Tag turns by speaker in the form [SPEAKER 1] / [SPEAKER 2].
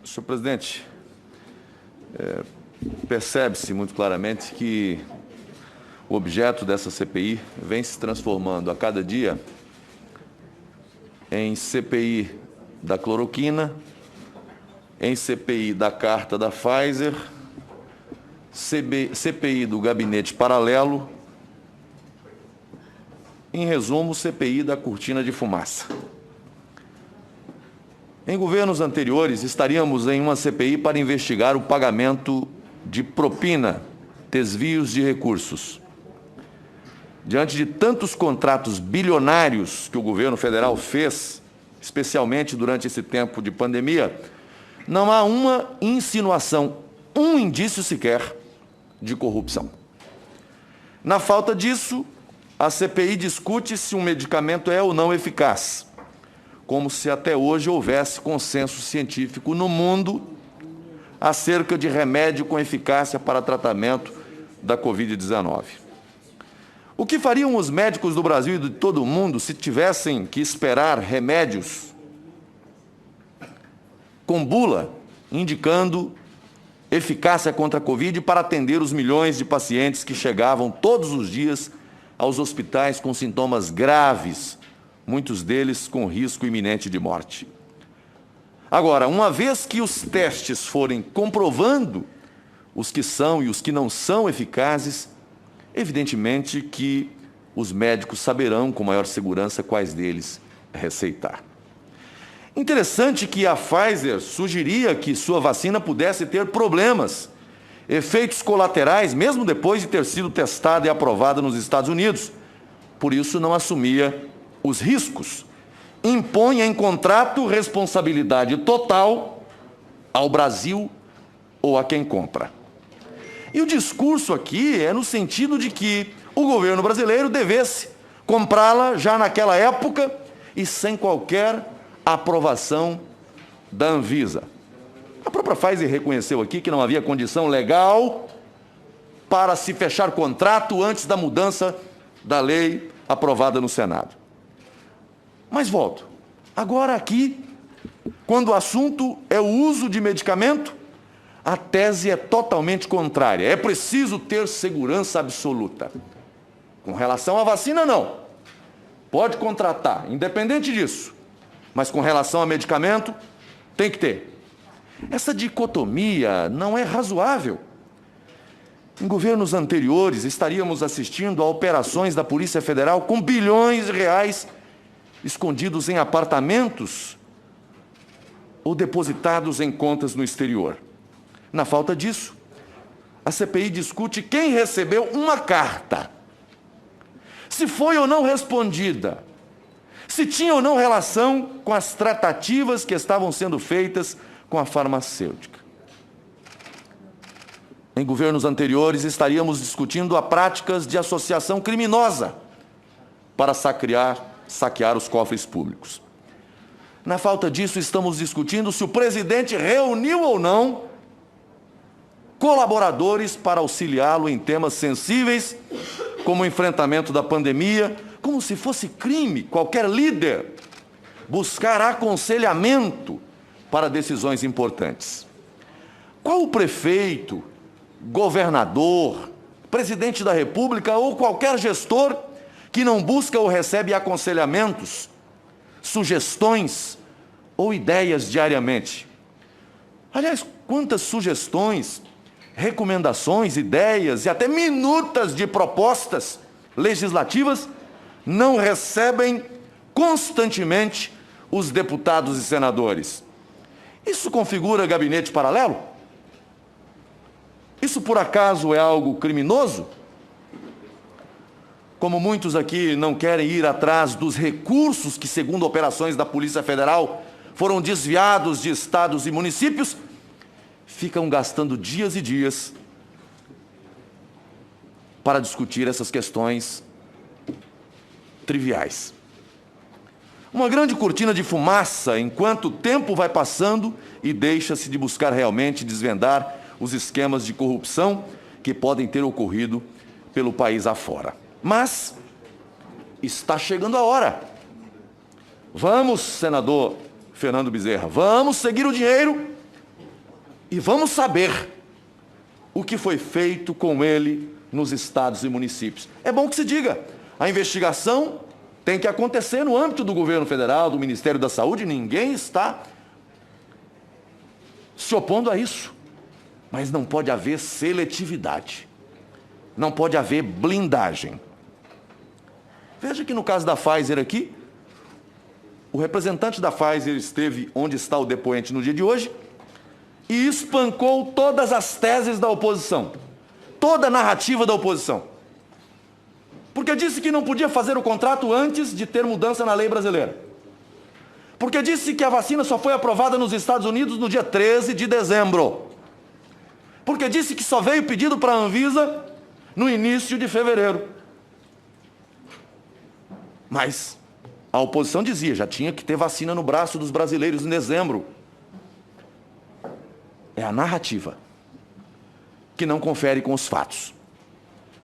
[SPEAKER 1] Senhor presidente, percebe-se muito claramente que o objeto dessa CPI vem se transformando a cada dia em CPI da cloroquina, em CPI da carta da Pfizer, CPI do gabinete paralelo, em resumo, CPI da cortina de fumaça. Em governos anteriores, estaríamos em uma CPI para investigar o pagamento de propina, desvios de recursos. Diante de tantos contratos bilionários que o governo federal fez, especialmente durante esse tempo de pandemia, não há uma insinuação, um indício sequer de corrupção. Na falta disso, a CPI discute se um medicamento é ou não eficaz, como se até hoje houvesse consenso científico no mundo acerca de remédio com eficácia para tratamento da Covid-19. O que fariam os médicos do Brasil e de todo o mundo se tivessem que esperar remédios com bula indicando eficácia contra a Covid para atender os milhões de pacientes que chegavam todos os dias aos hospitais com sintomas graves, muitos deles com risco iminente de morte? Agora, uma vez que os testes forem comprovando os que são e os que não são eficazes, evidentemente que os médicos saberão com maior segurança quais deles receitar. Interessante que a Pfizer sugeria que sua vacina pudesse ter problemas, efeitos colaterais, mesmo depois de ter sido testada e aprovada nos Estados Unidos. Por isso, não assumia os riscos. Impõe em contrato responsabilidade total ao Brasil ou a quem compra. E o discurso aqui é no sentido de que o governo brasileiro devesse comprá-la já naquela época e sem qualquer aprovação da Anvisa. A própria Pfizer reconheceu aqui que não havia condição legal para se fechar contrato antes da mudança da lei aprovada no Senado. Mas volto. Agora aqui, quando o assunto é o uso de medicamento, a tese é totalmente contrária. É preciso ter segurança absoluta. Com relação à vacina, não. Pode contratar, independente disso. Mas com relação a medicamento, tem que ter. Essa dicotomia não é razoável. Em governos anteriores, estaríamos assistindo a operações da Polícia Federal com bilhões de reais escondidos em apartamentos ou depositados em contas no exterior. Na falta disso, a CPI discute quem recebeu uma carta, se foi ou não respondida, se tinha ou não relação com as tratativas que estavam sendo feitas com a farmacêutica. Em governos anteriores, estaríamos discutindo as práticas de associação criminosa para saquear os cofres públicos. Na falta disso, estamos discutindo se o presidente reuniu ou não colaboradores para auxiliá-lo em temas sensíveis, como o enfrentamento da pandemia, como se fosse crime qualquer líder buscar aconselhamento para decisões importantes. Qual o prefeito, governador, presidente da República ou qualquer gestor que não busca ou recebe aconselhamentos, sugestões ou ideias diariamente? Aliás, quantas sugestões, recomendações, ideias e até minutas de propostas legislativas não recebem constantemente os deputados e senadores? Isso configura gabinete paralelo? Isso, por acaso, é algo criminoso? Como muitos aqui não querem ir atrás dos recursos que, segundo operações da Polícia Federal, foram desviados de estados e municípios, ficam gastando dias e dias para discutir essas questões triviais. Uma grande cortina de fumaça enquanto o tempo vai passando e deixa-se de buscar realmente desvendar os esquemas de corrupção que podem ter ocorrido pelo país afora. Mas está chegando a hora. Vamos, senador Fernando Bezerra, vamos seguir o dinheiro E vamos saber o que foi feito com ele nos estados e municípios. É bom que se diga, a investigação tem que acontecer no âmbito do governo federal, do Ministério da Saúde, ninguém está se opondo a isso. Mas não pode haver seletividade, não pode haver blindagem. Veja que no caso da Pfizer aqui, o representante da Pfizer esteve onde está o depoente no dia de hoje e espancou todas as teses da oposição, toda a narrativa da oposição. Porque disse que não podia fazer o contrato antes de ter mudança na lei brasileira. Porque disse que a vacina só foi aprovada nos Estados Unidos no dia 13 de dezembro. Porque disse que só veio pedido para a Anvisa no início de fevereiro. Mas a oposição dizia, já tinha que ter vacina no braço dos brasileiros em dezembro. É a narrativa que não confere com os fatos.